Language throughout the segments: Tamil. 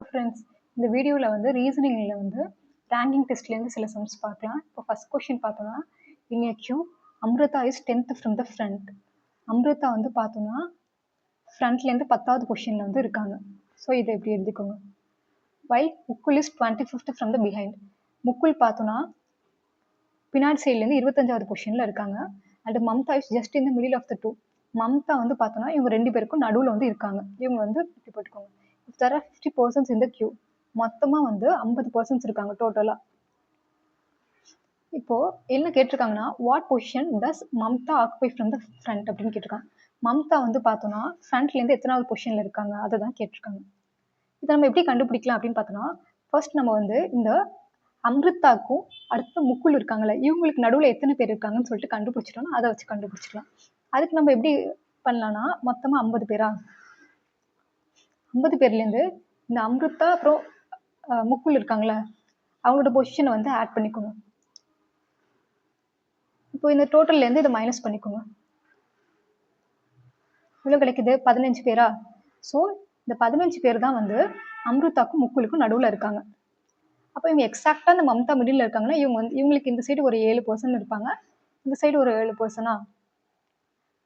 ஃப்ரெண்ட்ஸ், இந்த வீடியோவில் வந்து ரீசனிங்கில் வந்து ரேங்கிங் டெஸ்ட்லேருந்து சில சம்ஸ் பார்க்கலாம். இப்போ ஃபர்ஸ்ட் கொஷின் பார்த்தோன்னா, in a queue Amrita is 10th from the front. Amrita வந்து பார்த்தோன்னா ஃப்ரண்ட்லேருந்து 10வது பொசிஷனில் வந்து இருக்காங்க. ஸோ இதை எப்படி எழுதிக்கோங்க. While Mukul is 25th from the behind. Mukul பார்த்தோன்னா பின்னாடி சைட்லேருந்து 25வது பொசிஷனில் இருக்காங்க. And Mamta is just in the middle of the two. Mamta வந்து பார்த்தோன்னா இவங்க ரெண்டு பேருக்கும் நடுவில் வந்து இருக்காங்க. இவங்க வந்து இப்படி போட்டுக்கோங்க. இஃப் தேர் ஆர் 50 பர்சன்ஸ் இந்த கியூ, மொத்தமாக வந்து 50 பர்சன்ஸ் இருக்காங்க டோட்டலாக. இப்போ என்ன கேட்டிருக்காங்கன்னா, what position does Mamta occupy from the front அப்படின்னு கேட்டிருக்காங்க. மம்தா வந்து பார்த்தோன்னா ஃப்ரண்ட்லேருந்து எத்தனாவது பொசிஷனில் இருக்காங்க அதை தான் கேட்டிருக்காங்க. இதை நம்ம எப்படி கண்டுபிடிக்கலாம் அப்படின்னு பார்த்தோன்னா, ஃபர்ஸ்ட் நம்ம வந்து இந்த அம்ருத்தாக்கும் அடுத்த முக்குள் இருக்காங்கல்ல, இவங்களுக்கு நடுவில் எத்தனை பேர் இருக்காங்கன்னு சொல்லிட்டு கண்டுபிடிச்சிட்டோம்னா அதை வச்சு கண்டுபிடிச்சிக்கலாம். அதுக்கு நம்ம எப்படி பண்ணலாம்னா, மொத்தமாக 50 பேரா, 50 பேர்லேருந்து இந்த அம்ருத்தா அப்புறம் முக்குள் இருக்காங்களே அவங்களோட பொசிஷனை வந்து ஆட் பண்ணிக்கோங்க. இப்போ இந்த டோட்டல்லேருந்து இதை மைனஸ் பண்ணிக்கோங்க. எவ்வளோ கிடைக்குது? 15 பேரா. ஸோ இந்த 15 பேர் தான் வந்து அம்ருத்தாக்கும் முக்குளுக்கும் நடுவில் இருக்காங்க. அப்போ இவங்க எக்ஸாக்டாக இந்த மம்தா மிடில் இருக்காங்கன்னா இவங்க வந்து இவங்களுக்கு இந்த சைடு ஒரு 7% இருப்பாங்க, இந்த சைடு ஒரு 7%.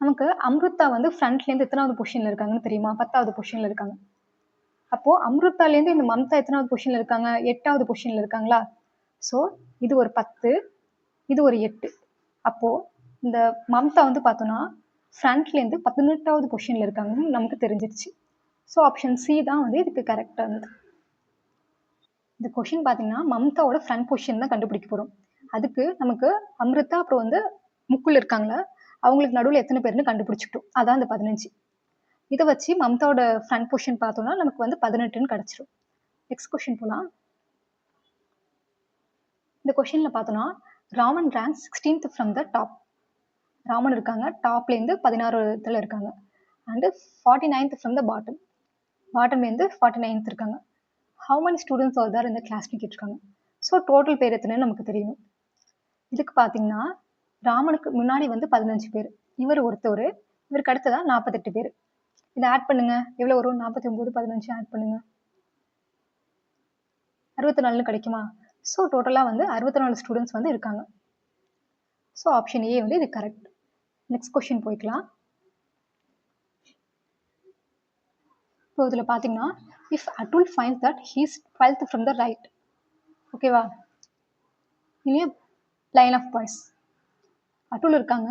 நமக்கு அம்ருத்தா வந்து ஃப்ரண்ட்லேருந்து எத்தனாவது பொசிஷனில் இருக்காங்கன்னு தெரியுமா? 10வது பொசிஷனில் இருக்காங்க. அப்போது அம்ருத்தாலேருந்து இந்த மம்தா எத்தனாவது பொசிஷனில் இருக்காங்க? 8வது பொசிஷனில் இருக்காங்களா? ஸோ இது ஒரு 10, இது ஒரு 8. அப்போது இந்த மம்தா வந்து பார்த்தோன்னா ஃப்ரண்ட்லேருந்து 18வது பொசிஷனில் இருக்காங்கன்னு நமக்கு தெரிஞ்சிருச்சு. ஸோ ஆப்ஷன் சி தான் வந்து இதுக்கு கரெக்டானது. இந்த கொஷின் பார்த்தீங்கன்னா மம்தாவோட ஃப்ரண்ட் பொசிஷன் தான் கண்டுபிடிக்க போகிறோம். அதுக்கு நமக்கு அம்ருதா அப்புறம் வந்து முக்குள் இருக்காங்களா அவங்களுக்கு நடுவில் எத்தனை பேர்னு கண்டுபிடிச்சிட்டோம். அதான் அந்த 15. இதை வச்சு மம்தாவோட ஃப்ரண்ட் பொசிஷன் பார்த்தோம்னா நமக்கு வந்து 18ன்னு கிடச்சிரும். நெக்ஸ்ட் கொஷின் போகலாம். இந்த கொஷினில் பார்த்தோன்னா Raman rank 16th from the top. Raman இருக்காங்க டாப்லேருந்து 16வது இருக்காங்க. And 49th from the bottom. பாட்டம்லேருந்து 49th இருக்காங்க. How many students are there இந்த கிளாஸ்னு கேட்டிருக்காங்க. ஸோ டோட்டல் பேர் எத்தனைன்னு நமக்கு தெரியணும். இதுக்கு பார்த்தீங்கன்னா ராமனுக்கு முன்னாடி வந்து 15 பேர், இவர் ஒருத்தவர், இவருக்கு அடுத்ததான் 48 பேர். இதை ஆட் பண்ணுங்க, எவ்வளோ வரும்? 49 15 ஆட் பண்ணுங்க, 64 கிடைக்குமா? ஸோ டோட்டலாக வந்து 64 ஸ்டூடெண்ட்ஸ் வந்து இருக்காங்க. ஸோ ஆப்ஷன் ஏ வந்து இது கரெக்ட். நெக்ஸ்ட் கொஸ்டின் போய்க்கலாம். இப்போ இதில் பார்த்தீங்கன்னா if Atul fines that he's 12th from the right. ஓகேவா? இனிய லைன் ஆஃப் பாய்ஸ் அட்டுல் இருக்காங்க,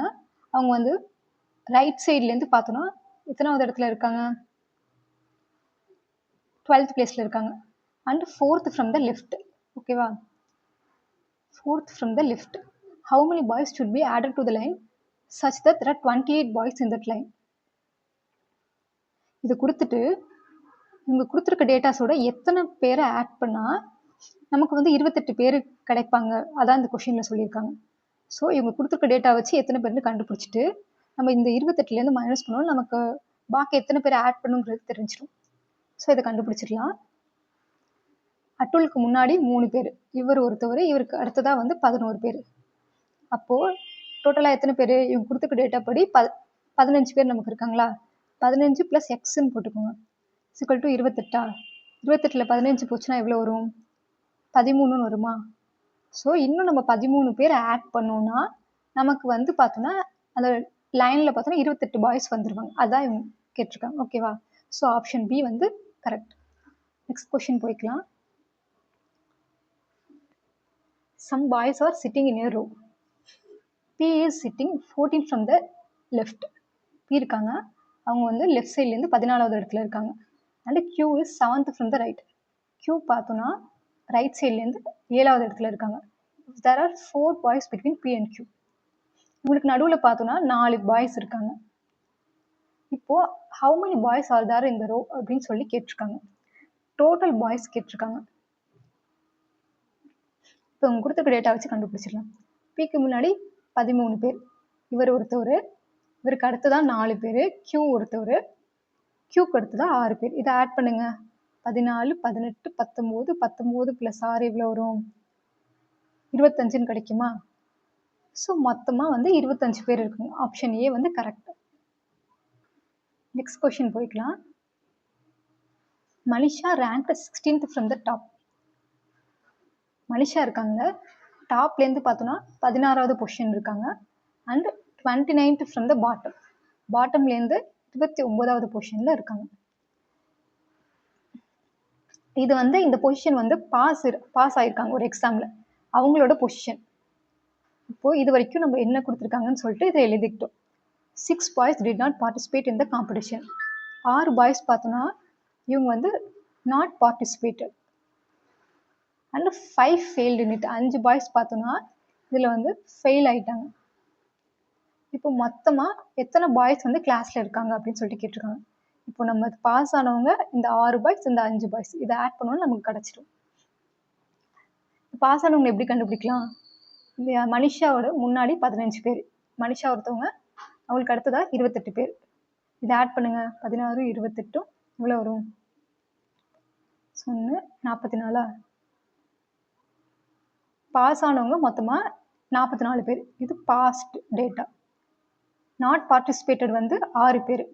அவங்க வந்து ரைட் சைட்லேருந்து பார்த்தோன்னா எத்தனாவது இடத்துல இருக்காங்க? 12th பிளேஸில் இருக்காங்க. And 4th from the left. ஓகேவா? 4th from the left. How many boys should be added to the line such that there are 28 boys in that line. இது கொடுத்துட்டு இவங்க கொடுத்துருக்க டேட்டாஸோட எத்தனை பேரை ஆட் பண்ணால் நமக்கு வந்து 28 பேர் கிடைப்பாங்க, அதான் இந்த கொஷினில் சொல்லியிருக்காங்க. ஸோ இவங்க கொடுத்துருக்க டேட்டா வச்சு எத்தனை பேர்னு கண்டுபிடிச்சிட்டு நம்ம இந்த 28லேருந்து மைனஸ் பண்ணோம், நமக்கு பாக்கி எத்தனை பேர் ஆட் பண்ணுங்கிறது தெரிஞ்சிடும். ஸோ இதை கண்டுபிடிச்சிடலாம். அட்டுலுக்கு முன்னாடி 3 பேர், இவர் ஒருத்தவர், இவருக்கு அடுத்ததாக வந்து 11 பேர். அப்போது டோட்டலாக எத்தனை பேர்? இவங்க கொடுத்துருக்க டேட்டா படி 15 பேர் நமக்கு இருக்காங்களா? 15 + எக்ஸ்ன்னு போட்டுக்கோங்க. = 28. 28ல் 15 போச்சுன்னா எவ்வளோ வரும்? 13ன்னு வருமா? ஸோ இன்னும் நம்ம 13 பேர் ஆட் பண்ணோன்னா நமக்கு வந்து பார்த்தோன்னா அந்த லைனில் பார்த்தோன்னா 28 பாய்ஸ் வந்துடுவாங்க. அதான் இவங்க கேட்டிருக்காங்க. ஓகேவா? ஸோ ஆப்ஷன் பி வந்து கரெக்ட். நெக்ஸ்ட் கொஷின் போய்க்கலாம். Some boys are sitting in a row. P is sitting 14 from the left. P இருக்காங்க, அவங்க வந்து லெஃப்ட் சைட்லேருந்து 14வது இடத்துல இருக்காங்க. And Q is 7th from the right. Q பார்த்தோன்னா ரைட் சைட்லேருந்து 7வது இடத்துல இருக்காங்க. There are 4 boys between P and Q. உங்களுக்கு நடுவில் பார்த்தோன்னா 4 பாய்ஸ் இருக்காங்க. இப்போது how many boys are there in the row அப்படின்னு சொல்லி கேட்டிருக்காங்க. டோட்டல் பாய்ஸ் கேட்டிருக்காங்க. இப்போ அவங்க கொடுத்துருக்க டேட்டா வச்சு கண்டுபிடிச்சிடலாம். பிக்கு முன்னாடி 13 பேர், இவர் ஒருத்தவர், இவருக்கு அடுத்ததான் 4 பேர், Q ஒருத்தவர், Qக்கு அடுத்ததான் 6 பேர். இதை ஆட் பண்ணுங்க. 14 18 19 19 + 6 எவ்வளோ வரும்? 25ன்னு கிடைக்குமா? ஸோ மொத்தமாக வந்து 25 பேர் இருக்குங்க. ஆப்ஷன் ஏ வந்து கரெக்ட். நெக்ஸ்ட் கொஷின் போய்க்கலாம். Manisha rank 16th from the top. Manisha இருக்காங்க, டாப்லேருந்து பார்த்தோன்னா 16வது பொசிஷன் இருக்காங்க. And 29th from the bottom, பாட்டம்லேருந்து 29வது பொசிஷனில் இருக்காங்க. இது வந்து இந்த பொசிஷன் வந்து பாஸ் ஆயிருக்காங்க ஒரு எக்ஸாமில், அவங்களோட பொசிஷன். இப்போது இது வரைக்கும் நம்ம என்ன கொடுத்துருக்காங்கன்னு சொல்லிட்டு இதை எழுதிக்கிட்டோம். 6 boys did not participate in the competition. 6 boys பார்த்தோன்னா இவங்க வந்து not participated. And 5 failed in it. 5 boys பார்த்தோன்னா இதில் வந்து ஃபெயில் ஆயிட்டாங்க. இப்போ மொத்தமாக எத்தனை பாய்ஸ் வந்து கிளாஸில் இருக்காங்க அப்படின்னு சொல்லிட்டு கேட்டிருக்காங்க. இப்போ நம்ம பாஸ் ஆனவங்க இந்த 6 பாய்ஸ், இந்த 5 பாய்ஸ், இதை ஆட் பண்ணோன்னு நமக்கு கிடச்சிடும். பாஸ் ஆனவங்க எப்படி கண்டுபிடிக்கலாம்? இந்த மனிஷாவோட முன்னாடி 15 பேர், மனிஷா ஒருத்தவங்க, அவங்களுக்கு அடுத்ததாக 28 பேர். இதை ஆட் பண்ணுங்க, 16 28 இவ்வளோ வரும், 1 44. பாஸ் ஆனவங்க மொத்தமாக 44 பேர். இது பாஸ்ட் டேட்டா. நாட் பார்ட்டிசிபேட்டட் வந்து 6 பேர்,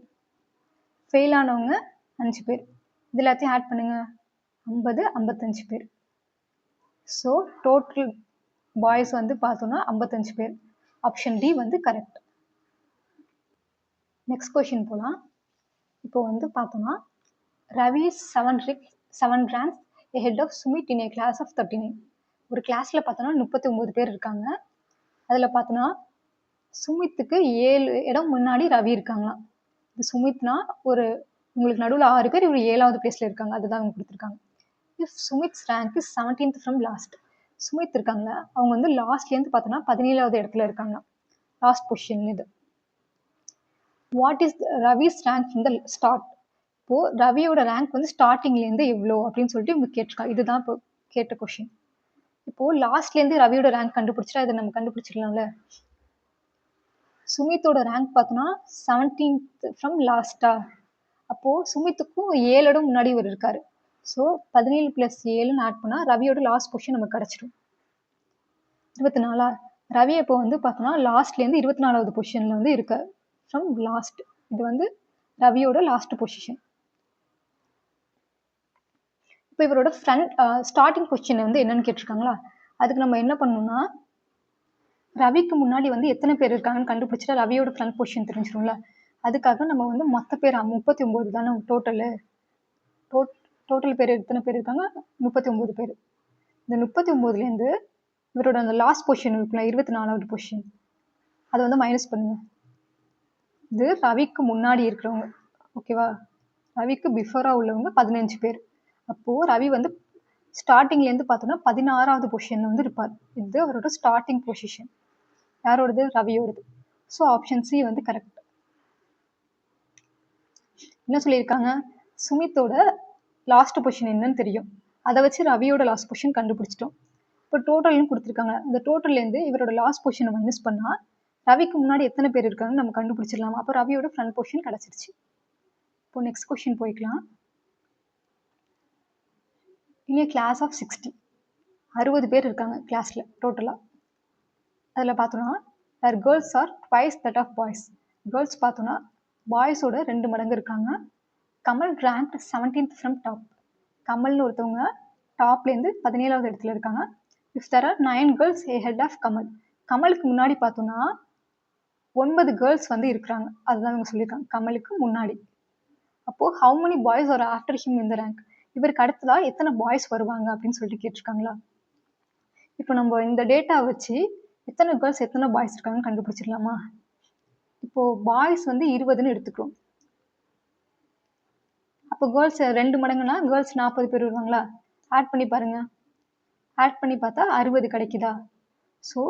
ஃபெயில் ஆனவங்க 5 பேர். இது எல்லாத்தையும் ஆட் பண்ணுங்க, 50 55 பேர். ஸோ டோட்டல் பாய்ஸ் வந்து பார்த்தோன்னா 55 பேர். ஆப்ஷன் டி வந்து கரெக்ட். நெக்ஸ்ட் கொஷின் போகலாம். இப்போ வந்து பார்த்தோன்னா Ravi 7 ranks head of Sumit in a class of 39. ஒரு கிளாஸில் பார்த்தோன்னா 39 பேர் இருக்காங்க. அதில் பார்த்தோன்னா சுமித்துக்கு 7 இடம் முன்னாடி ரவி இருக்காங்களாம். இது சுமித்னா ஒரு உங்களுக்கு நடுவில் 6 பேர், இவர் 7வது பிளேஸில் இருக்காங்க, அதுதான் அவங்க கொடுத்துருக்காங்க. If Sumit's rank is 17th from last. Sumit இருக்காங்க, அவங்க வந்து லாஸ்ட்லேருந்து பார்த்தோன்னா 17வது இடத்துல இருக்காங்க, லாஸ்ட் பொசிஷன். இது what is Ravi's rank from the start. இப்போது ரவியோட ரேங்க் வந்து ஸ்டார்டிங்லேருந்து எவ்வளோ அப்படின்னு சொல்லிட்டு இவங்க கேட்டிருக்காங்க. இதுதான் இப்போ கேட்ட கொஷின். இப்போது லாஸ்ட்லேருந்து ரவியோட ரேங்க் கண்டுபிடிச்சா இதை நம்ம கண்டுபிடிச்சிடலாம்ல. சுமித்தோட ரேங்க் பார்த்தோன்னா 17th ஃப்ரம் லாஸ்டா. அப்போது சுமித்துக்கும் 7 இடம் முன்னாடி இவர் இருக்காரு. ஸோ 17 + 7 ஆட் பண்ணால் ரவியோட லாஸ்ட் பொசிஷன் நமக்கு கிடச்சிடும். 24. ரவி இப்போ வந்து பார்த்தோன்னா லாஸ்ட்லேருந்து 24வது பொசிஷனில் வந்து இருக்கார், ஃப்ரம் லாஸ்ட். இது வந்து ரவியோட லாஸ்ட் பொசிஷன். இப்போ இவரோட ஸ்டார்டிங் பொசிஷன் வந்து என்னன்னு கேட்டிருக்காங்களா, அதுக்கு நம்ம என்ன பண்ணணும்னா ரவிக்கு முன்னாடி வந்து எத்தனை பேர் இருக்காங்கன்னு கண்டுபிடிச்சிட்டா ரவியோட ஃப்ரண்ட் பொசிஷன் தெரிஞ்சிடும்ல. அதுக்காக நம்ம வந்து மொத்த பேர் 39 தானே டோட்டல் பேர் எத்தனை பேர் இருக்காங்க, 39 பேர். இந்த 39லேருந்து இவரோட அந்த லாஸ்ட் பொசிஷன் இருக்குல்ல, 24வது பொசிஷன், அதை வந்து மைனஸ் பண்ணுங்க. இது ரவிக்கு முன்னாடி இருக்கிறவங்க, ஓகேவா. ரவிக்கு பிஃபோராக உள்ளவங்க 15 பேர். அப்போது ரவி வந்து ஸ்டார்டிங்லேருந்து பார்த்தோன்னா 16வது பொசிஷனில் வந்து இருப்பார். இது அவரோட ஸ்டார்டிங் பொசிஷன். யாரோடது? ரவியோடது. ஸோ ஆப்ஷன் சி வந்து கரெக்ட். என்ன சொல்லியிருக்காங்க, சுமித்தோட லாஸ்ட் பொசிஷன் என்னன்னு தெரியும், அதை வச்சு ரவியோட லாஸ்ட் பொசிஷன் கண்டுபிடிச்சிட்டோம். இப்போ டோட்டல்னு கொடுத்துருக்காங்க, இந்த டோட்டல்லேருந்து இவரோட லாஸ்ட் பொசிஷனை மைனஸ் பண்ணால் ரவிக்கு முன்னாடி எத்தனை பேர் இருக்காங்கன்னு நம்ம கண்டுபிடிச்சிடலாம். அப்போ ரவியோட ஃப்ரண்ட் பொசிஷன் கிடச்சிருச்சு. இப்போ நெக்ஸ்ட் கொஸ்டின் போய்க்கலாம். இனி கிளாஸ் ஆஃப் 60 பேர் இருக்காங்க கிளாஸில் டோட்டலாக. அதில் பார்த்தோன்னா girls are twice that of boys. Girls பார்த்தோன்னா பாய்ஸோட 2 மடங்கு இருக்காங்க. Kamal rank 17th from top. கமல்னு ஒருத்தவங்க டாப்லேருந்து 17வது இடத்துல இருக்காங்க. If there are 9 girls ahead of Kamal. கமலுக்கு முன்னாடி பார்த்தோன்னா 9 கேர்ள்ஸ் வந்து இருக்கிறாங்க, அதுதான் இவங்க சொல்லியிருக்காங்க கமலுக்கு முன்னாடி. அப்போது how many boys or after him இந்த ரேங்க். இவருக்கு அடுத்ததாக எத்தனை பாய்ஸ் வருவாங்க அப்படின்னு சொல்லிட்டு கேட்டிருக்காங்களா. இப்போ நம்ம இந்த டேட்டா வச்சு எத்தனை கேர்ள்ஸ் எத்தனை பாய்ஸ் இருக்காங்கன்னு கண்டுபிடிச்சிடலாமா. இப்போது பாய்ஸ் வந்து 20ன்னு எடுத்துக்கிறோம். அப்போ கேர்ள்ஸ் 2 மடங்குனா கேர்ள்ஸ் 40 பேர் வருவாங்களா. ஆட் பண்ணி பாருங்கள், ஆட் பண்ணி பார்த்தா 60 கிடைக்குதா. ஸோ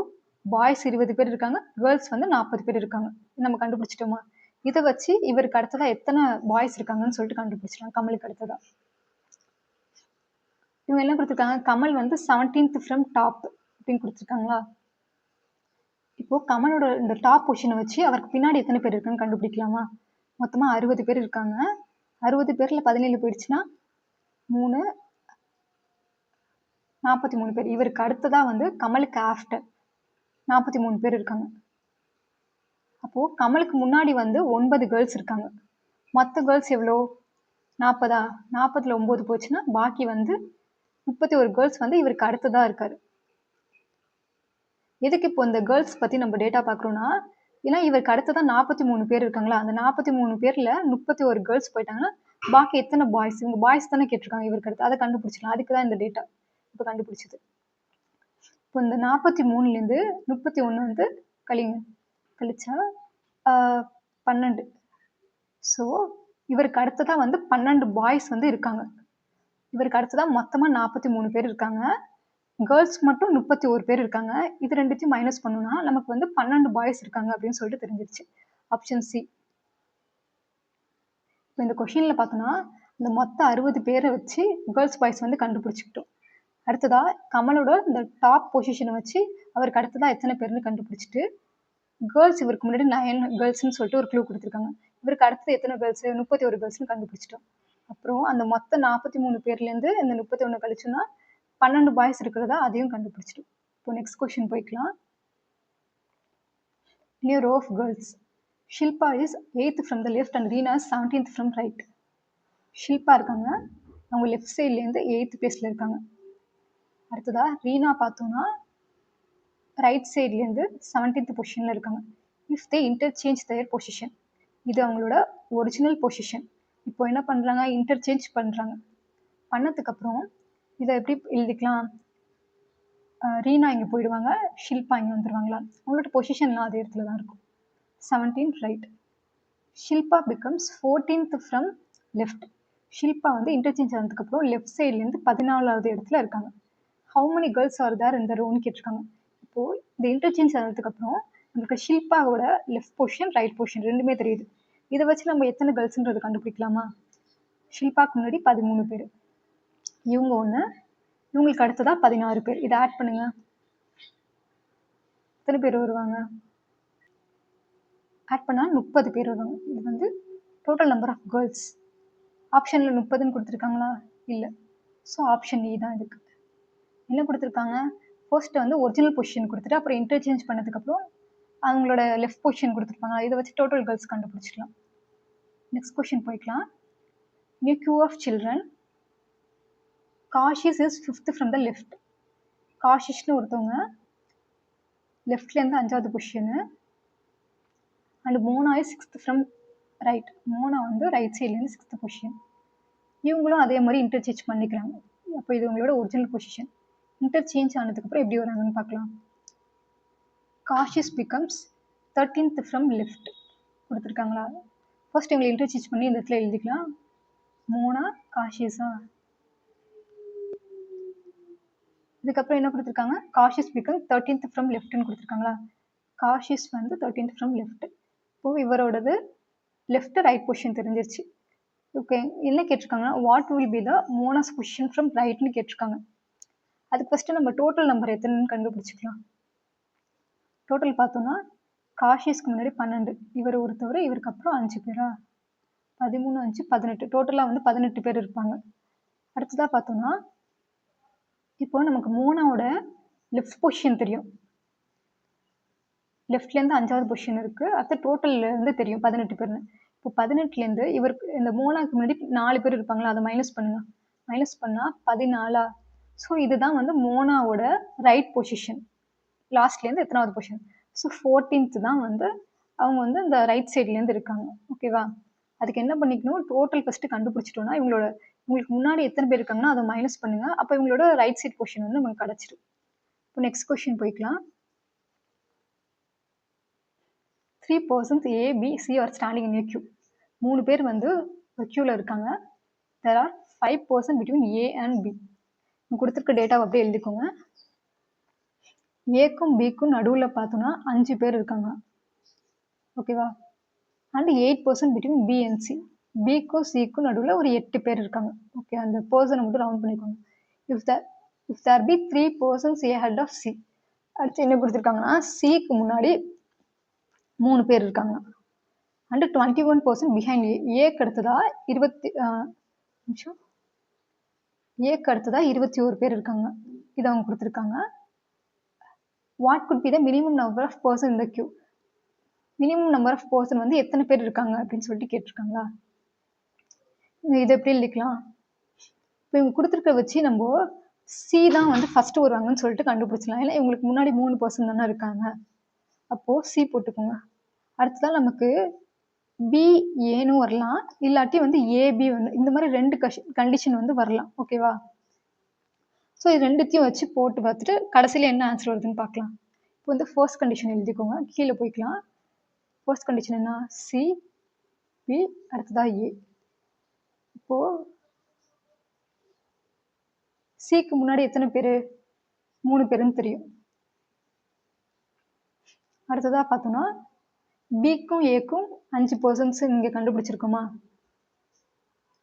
பாய்ஸ் 20 பேர் இருக்காங்க, கேர்ள்ஸ் வந்து 40 பேர் இருக்காங்க, நம்ம கண்டுபிடிச்சிட்டோமா. இதை வச்சு இவருக்கு அடுத்ததாக எத்தனை பாய்ஸ் இருக்காங்கன்னு சொல்லிட்டு கண்டுபிடிச்சிடலாம். கமலுக்கு அடுத்ததாக இவங்க என்ன கொடுத்துருக்காங்க, கமல் வந்து 17th ஃப்ரம் டாப் அப்படின்னு கொடுத்துருக்காங்களா. இப்போது கமலோட இந்த டாப் பொசிஷனை வச்சு அவருக்கு பின்னாடி எத்தனை பேர் இருக்குன்னு கண்டுபிடிக்கலாமா. மொத்தமாக 60 பேர் இருக்காங்க. 60 பேரில் 17 போயிடுச்சுன்னா 3 43 பேர். இவருக்கு அடுத்ததாக வந்து கமலுக்கு ஆஃப்டர் 43 பேர் இருக்காங்க. அப்போது கமலுக்கு முன்னாடி வந்து 9 கேர்ள்ஸ் இருக்காங்க. மற்ற கேர்ள்ஸ் எவ்வளோ, 40 40ல் 9 போச்சுன்னா பாக்கி வந்து 31 கேர்ள்ஸ் வந்து இவருக்கு அடுத்ததா இருக்காரு. எதுக்கு இப்போ இந்த கேர்ள்ஸ் பத்தி நம்ம டேட்டா பார்க்குறோம்னா, ஏன்னா இவருக்கு அடுத்ததா 43 பேர் இருக்காங்களா, அந்த 43 பேர்ல 31 கேர்ள்ஸ் போயிட்டாங்கன்னா பாக்கி எத்தனை பாய்ஸ், இவங்க பாய்ஸ் தானே கேட்டிருக்காங்க இவருக்கு அடுத்து, அதை கண்டுபிடிச்சிடலாம். அதுக்கு தான் இந்த டேட்டா இப்போ கண்டுபிடிச்சது. இப்போ இந்த 43லேருந்து 31 வந்து கழிச்சா 12. ஸோ இவருக்கு அடுத்ததா வந்து 12 பாய்ஸ் வந்து இருக்காங்க. இவருக்கு அடுத்ததா மொத்தமா 43 பேர் இருக்காங்க. கேர்ள்ஸ் மட்டும் 31 பேர் இருக்காங்க. இது ரெண்டுத்தையும் மைனஸ் பண்ணோம்னா நமக்கு வந்து 12 பாய்ஸ் இருக்காங்க அப்படின்னு சொல்லிட்டு தெரிஞ்சிருச்சு. Option C. இப்போ இந்த கொஷின்ல பார்த்தோம்னா இந்த மொத்த 60 பேரை வச்சு கேர்ள்ஸ் பாய்ஸ் வந்து கண்டுபிடிச்சிக்கிட்டோம். அடுத்ததா கமலோட இந்த டாப் பொசிஷனை வச்சு அவருக்கு அடுத்ததா எத்தனை பேர்னு கண்டுபிடிச்சிட்டு, கேர்ள்ஸ் இவருக்கு முன்னாடி 9 கேர்ள்ஸ்னு சொல்லிட்டு ஒரு க்ளூ கொடுத்துருக்காங்க. இவருக்கு அடுத்தது எத்தனை கேர்ள்ஸ், 31 கேர்ள்ஸ்னு கண்டுபிடிச்சிட்டோம். அப்புறம் அந்த மொத்த 43 பேர்லேருந்து இந்த 31 கழிச்சோம்னா 12 பாய்ஸ் இருக்கிறதா அதையும் கண்டுபிடிச்சிட்டோம். இப்போ நெக்ஸ்ட் கொஸ்டின் போய்க்கலாம். In a row of girls, Shilpa is 8th from the left and Reena is 17th from right. Shilpa இருக்காங்க, அவங்க லெஃப்ட் சைட்லேருந்து 8th பிளேஸில் இருக்காங்க. அடுத்ததா ரீனா பார்த்தோம்னா ரைட் சைட்லேருந்து 17th பொசிஷனில் இருக்காங்க. If they interchange their position, இது அவங்களோட ஒரிஜினல் பொசிஷன். இப்போ என்ன பண்ணுறாங்க, இன்டர்சேஞ்ச் பண்ணுறாங்க. பண்ணதுக்கப்புறம் இதை எப்படி எழுதிக்கலாம், ரீனா இங்கே போயிடுவாங்க, ஷில்பா இங்கே வந்துடுவாங்களா, அவங்களோட பொசிஷன்லாம் அதே இடத்துல தான் இருக்கும். 17 right. Shilpa becomes 14th from left. Shilpa வந்து இன்டர்சேஞ்ச் ஆனதுக்கப்புறம் லெஃப்ட் சைட்லேருந்து 14வது இடத்துல இருக்காங்க. How many girls are there இந்த ரோன்னு கேட்டிருக்காங்க. இப்போது இந்த இன்டர்சேஞ்ச் ஆனதுக்கப்புறம் நமக்கு ஷில்பாவோட லெஃப்ட் பொசிஷன் ரைட் பொசிஷன் ரெண்டுமே தெரியுது. இதை வச்சு நம்ம எத்தனை கேர்ள்ஸ்ன்றது கண்டுபிடிக்கலாமா. ஷில்பாக்கு முன்னாடி 13 பேர், இவங்க ஒன்று, இவங்களுக்கு அடுத்ததா 16 பேர். இதை ஆட் பண்ணுங்க, எத்தனை பேர் வருவாங்க, ஆட் பண்ணால் 30 பேர் வருவாங்க. இது வந்து டோட்டல் நம்பர் ஆஃப் கேர்ள்ஸ். ஆப்ஷனில் 30ன்னு கொடுத்துருக்காங்களா, இல்லை. ஸோ ஆப்ஷன் இ தான் இதுக்கு. என்ன கொடுத்துருக்காங்க, ஃபர்ஸ்ட் வந்து ஒரிஜினல் பொசிஷன் கொடுத்துட்டு அப்புறம் இன்டர்சேஞ்ச் பண்ணதுக்கப்புறம் அவங்களோட லெஃப்ட் பொசிஷன் கொடுத்துருப்பாங்க. இதை வச்சு டோட்டல் கேர்ள்ஸ் கண்டுபிடிச்சிக்கலாம். நெக்ஸ்ட் கொஸ்டின் போய்க்கலாம். New queue of children, Kashish is 5th from the left. காஷிஷ்னு ஒருத்தவங்க லெஃப்ட்லேருந்து 5வது பொசிஷனு, and Mona is 6th from right. Mona வந்து ரைட் சைட்லேருந்து 6th பொசிஷன். இவங்களும் அதே மாதிரி இன்டர்சேஞ்ச் பண்ணிக்கிறாங்க. அப்போ இது உங்களோட ஒரிஜினல் பொசிஷன். இன்டர்சேஞ்ச் ஆனதுக்கப்புறம் எப்படி வராங்கன்னு பார்க்கலாம். காஷிஸ் பிகம்ஸ் 13th ஃப்ரம் லெஃப்ட் கொடுத்துருக்காங்களா. ஃபர்ஸ்ட் இவங்களை இன்டர்சேஞ்ச் பண்ணி இந்த இடத்துல எழுதிக்கலாம். மோனா காஷிஸா, இதுக்கப்புறம் என்ன கொடுத்துருக்காங்க, காஷிஸ் பிகம் 13th ஃப்ரம் லெஃப்ட்னு கொடுத்துருக்காங்களா. காஷிஸ் வந்து 13th ஃப்ரம் லெஃப்ட். இப்போது இவரோடது லெஃப்ட் ரைட் பொசிஷன் தெரிஞ்சிருச்சு. ஓகே, என்ன கேட்டிருக்காங்கன்னா what will be the Mona's position from ரைட்னு கேட்டிருக்காங்க. அதுக்கு ஃபஸ்ட்டு நம்ம டோட்டல் நம்பர் எத்தனைன்னு கண்டுபிடிச்சிக்கலாம். டோட்டல் பார்த்தோன்னா காஷிஸ்க்கு முன்னாடி 12, இவர் ஒருத்தவர், இவருக்கு அப்புறம் 5 பேரா, 13 5 18, டோட்டலாக வந்து 18 பேர் இருப்பாங்க. அடுத்ததாக பார்த்தோன்னா இப்போ நமக்கு மோனாவோட லெஃப்ட் பொசிஷன் தெரியும், லெஃப்ட்லேருந்து 5வது பொசிஷன் இருக்குது. அடுத்து டோட்டல்லேருந்து தெரியும் 18 பேர்னு. இப்போ 18லேருந்து இவருக்கு இந்த மோனாவுக்கு முன்னாடி 4 பேர் இருப்பாங்களா, அதை மைனஸ் பண்ணுங்க. மைனஸ் பண்ணால் 14. ஸோ இதுதான் வந்து மோனாவோட ரைட் பொசிஷன், லாஸ்ட்லேருந்து எத்தனாவது பொசிஷன். ஸோ 14th தான் வந்து அவங்க வந்து இந்த ரைட் சைட்லேருந்து இருக்காங்க. ஓகேவா, அதுக்கு என்ன பண்ணிக்கணும், டோட்டல் ஃபஸ்ட்டு கண்டுபிடிச்சிட்டோன்னா உங்களுக்கு முன்னாடி எத்தனை பேர் இருக்காங்கன்னா அதை மைனஸ் பண்ணுங்கள். அப்போ இவங்களோட ரைட் சைட் பொசிஷன் வந்து நமக்கு கிடச்சிடும். இப்போ நெக்ஸ்ட் கொஸ்டின் போய்க்கலாம். 3 persons A, B, C are standing in a queue. 3 பேர் வந்து ஒரு க்யூவில் இருக்காங்க. There are 5 persons between A and B. கொடுத்துருக்க டேட்டாவை அப்படியே எழுதிக்கோங்க. ஏக்கும் பிக்கும் நடுவில் பார்த்தோன்னா 5 பேர் இருக்காங்க. ஓகேவா, and 8 persons between B and C. பிக்கும் சிக்கும் நடுவில் ஒரு 8 பேர் இருக்காங்க. ஓகே, அந்த பர்சனை மட்டும் ரவுண்ட் பண்ணிக்கோங்க. If there be 3 persons A head of C. அடுத்து என்ன கொடுத்துருக்காங்கன்னா சிக்கு முன்னாடி 3 பேர் இருக்காங்க. And 21 persons behind A. ஏக்கு அடுத்ததா 21 பேர் இருக்காங்க. இதை அவங்க கொடுத்துருக்காங்க. What could be the minimum number of person இந்த queue. Minimum number of person வந்து எத்தனை பேர் இருக்காங்க அப்படின்னு சொல்லிட்டு கேட்டிருக்காங்களா. இதை எப்படி எழுதிக்கலாம்? இப்போ இவங்க கொடுத்துருக்க வச்சு நம்ம சி தான் வந்து ஃபர்ஸ்ட் வருவாங்கன்னு சொல்லிட்டு கண்டுபிடிச்சலாம். ஏன்னா இவங்களுக்கு முன்னாடி 3 பர்சன் தானே இருக்காங்க. அப்போ சி போட்டுக்கோங்க. அடுத்ததான் நமக்கு பி ஏன்னு வரலாம், இல்லாட்டி வந்து ஏபி வந்து இந்த மாதிரி 2 கண்டிஷன் வந்து வரலாம். ஓகேவா? ஸோ இது ரெண்டுத்தையும் வச்சு போட்டு பார்த்துட்டு கடைசியில் என்ன ஆன்சர் வருதுன்னு பார்க்கலாம். இப்போ வந்து ஃபர்ஸ்ட் கண்டிஷன் எழுதிக்கோங்க, கீழே போய்க்கலாம். ஃபர்ஸ்ட் கண்டிஷன் என்ன? சி, பி, அடுத்ததா ஏ. இப்போ சிக்கு முன்னாடி எத்தனை பேர்? 3 பேருன்னு தெரியும். அடுத்ததா பார்த்தோம்னா பிக்கும் ஏக்கும் 5 பர்சன்ஸ் இங்கே கண்டுபிடிச்சிருக்கோமா?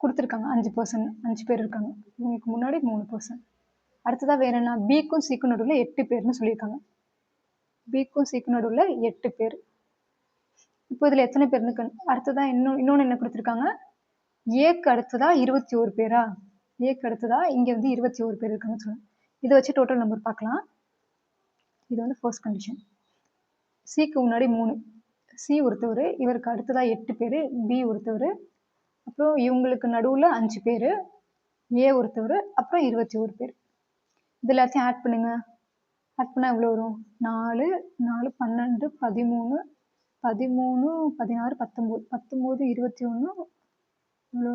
கொடுத்துருக்காங்க 5%, 5 பேர் இருக்காங்க. இவங்களுக்கு முன்னாடி 3 பர்சன். அடுத்ததா வேற என்ன? பிக்கும் சிக்கும் நடுவில் 8 பேர்னு சொல்லியிருக்காங்க. பிக்கும் சிக்கும் நடுவில் 8 பேர். இப்போ இதில் எத்தனை பேர்னு அடுத்ததா இன்னொன்று என்ன கொடுத்துருக்காங்க? ஏக்கு அடுத்ததா 21 பேரா? ஏக்கு அடுத்ததா இங்கே வந்து 21 பேர் இருக்காங்கன்னு சொல்லுவாங்க. இதை வச்சு டோட்டல் நம்பர் பார்க்கலாம். இது வந்து ஃபர்ஸ்ட் கண்டிஷன். சிக்கு முன்னாடி 3, சி ஒருத்தவர், இவருக்கு அடுத்ததா 8 பேர், பி ஒருத்தவர், அப்புறம் இவங்களுக்கு நடுவில் 5 பேர், ஏ ஒருத்தவர், அப்புறம் 21 பேர். இது எல்லாத்தையும் ஆட் பண்ணுங்க. ஆட் பண்ணால் எவ்வளோ வரும்? 4, 4, 12, 13, 13, 16, 19, 19, 21, எவ்வளோ?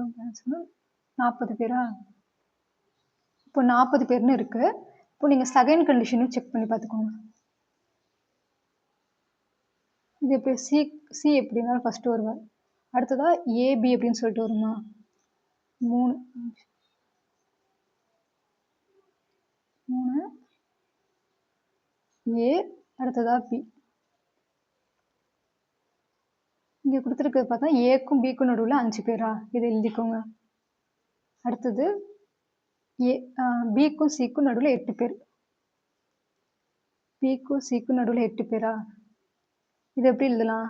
40 பேரா? இப்போ 40 பேர்னு இருக்கு. இப்போ நீங்கள் செகண்ட் கண்டிஷனும் செக் பண்ணி பார்த்துக்கோங்க. இது எப்படி? சி எப்படி இருந்தாலும் ஃபர்ஸ்ட் வருவார். அடுத்ததா ஏபி அப்படின்னு சொல்லிட்டு வருமா? 3 ஏ, அடுத்ததா பி. இங்கே கொடுத்துருக்கிறது பார்த்தா ஏக்கும் பிக்கும் நடுவில் 5 பேரா? இதை எழுதிக்கோங்க. அடுத்தது ஏ, பிக்கும் சிக்கும் நடுவில் 8 பேர். பிக்கும் சிக்கும் நடுவில் 8 பேரா? இது எப்படி எழுதலாம்?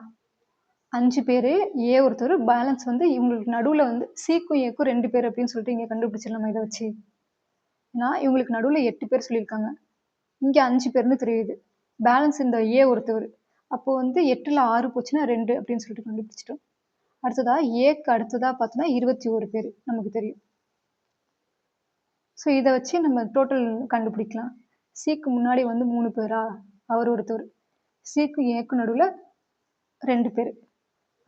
5 பேர், ஏ ஒருத்தர், பேலன்ஸ் வந்து இவங்களுக்கு நடுவில் வந்து சிக்கும் ஏக்கும் 2 பேர் அப்படின்னு சொல்லிட்டு இங்கே கண்டுபிடிச்சிடலாமா இதை வச்சு? ஏன்னா இவங்களுக்கு நடுவில் 8 பேர் சொல்லியிருக்காங்க, இங்கே 5 பேர்னு தெரியுது, பேலன்ஸ் இந்த ஏ ஒருத்தவர். அப்போ வந்து 8ல் 6 போச்சுன்னா 2 அப்படின்னு சொல்லிட்டு கண்டுபிடிச்சிட்டோம். அடுத்ததா ஏக்கு அடுத்ததா பார்த்தோன்னா 21 பேர் நமக்கு தெரியும். ஸோ இதை வச்சு நம்ம டோட்டல் கண்டுபிடிக்கலாம். சிக்கு முன்னாடி வந்து 3 பேரா? அவர் ஒருத்தவர். சிக்கு ஏக்கு நடுவில் 2 பேர்.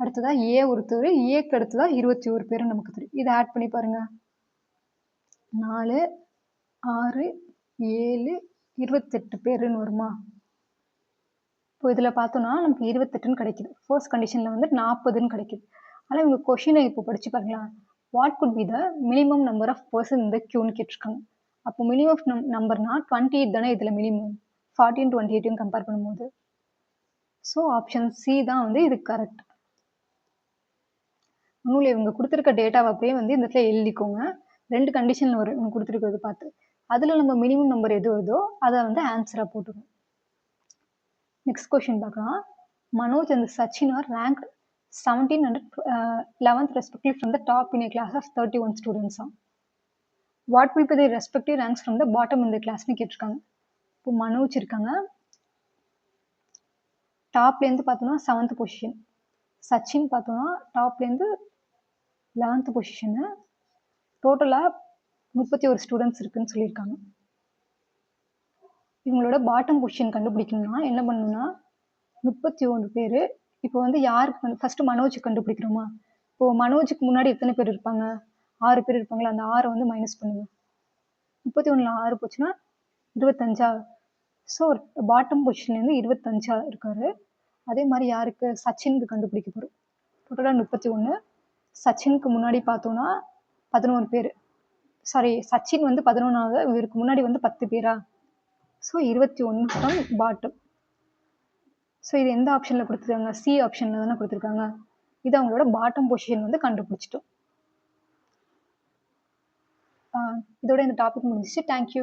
அடுத்ததா ஏ ஒருத்தவர், ஏக்கு அடுத்ததா 21 பேர் நமக்கு தெரியும். இதை ஆட் பண்ணி பாருங்க. 4, 6, 7, 28 பேருன்னு வருமா? இப்போ இதில் பார்த்தோன்னா நமக்கு 28ன்னு கிடைக்குது. ஃபர்ஸ்ட் கண்டிஷனில் வந்து 40ன்னு கிடைக்குது. ஆனால் இவங்க கொஷினை இப்போ படிச்சு பாருங்களா, what could be the minimum number of person இந்த கியூன்னு கேட்டிருக்காங்க. அப்போ மினிமம் நம்பர்னா 28 தானே இதில் மினிமம், 14 28 கம்பேர் பண்ணும்போது. ஸோ ஆப்ஷன் சி தான் வந்து இது கரெக்ட். ஒன்றும் இவங்க கொடுத்துருக்க டேட்டாவை அப்படியே வந்து இந்த இடத்துல எழுதிக்கோங்க. 2 கண்டிஷன் வரும் இவங்க கொடுத்துருக்கிறது பார்த்து. அதில் நம்ம மினிமம் நம்பர் எது வருதோ அதை வந்து ஆன்சராக போட்டுக்கணும். நெக்ஸ்ட் கொஷின் பார்க்கலாம். Manoj and Sachin are ranked 17th and 11th respectively from the top in a class of 31 students. What will be the respective ranks from the bottom in the classனு கேட்டிருக்காங்க. இப்போ மனோஜ் இருக்காங்க, டாப்லேருந்து பார்த்தோன்னா 7th பொசிஷன். சச்சின் பார்த்தோன்னா டாப்லேருந்து 11th பொசிஷனு. டோட்டலாக 31 ஸ்டூடெண்ட்ஸ் இருக்குன்னு சொல்லியிருக்காங்க. இவங்களோட பாட்டம் பொசிஷன் கண்டுபிடிக்கணும்னா என்ன பண்ணணும்னா 31 பேர். இப்போ வந்து யாருக்கு ஃபர்ஸ்ட் மனோஜுக்கு கண்டுபிடிக்கிறோமா? இப்போ மனோஜுக்கு முன்னாடி எத்தனை பேர் இருப்பாங்க? 6 பேர் இருப்பாங்களா? அந்த 6 வந்து மைனஸ் பண்ணுங்க. 31ல் 6 போச்சுன்னா 25. ஸோ பாட்டம் பொசிஷன்லேருந்து 25 இருக்காரு. அதே மாதிரி யாருக்கு? சச்சினுக்கு கண்டுபிடிக்க போகிறோம். டோட்டலாக 31. சச்சினுக்கு முன்னாடி பார்த்தோன்னா 11 பேர். சாரி, சச்சின் வந்து 11ஆவது, இவருக்கு முன்னாடி வந்து 10 பேரா? So 21 from bottom. ஸோ இது எந்த ஆப்ஷனில் கொடுத்துருக்காங்க? சி ஆப்ஷனில் தானே கொடுத்துருக்காங்க. இது அவங்களோட பாட்டம் பொசிஷன் வந்து கண்டுபிடிச்சிட்டோம். இதோட இந்த டாபிக் முடிஞ்சிச்சு. தேங்க்யூ.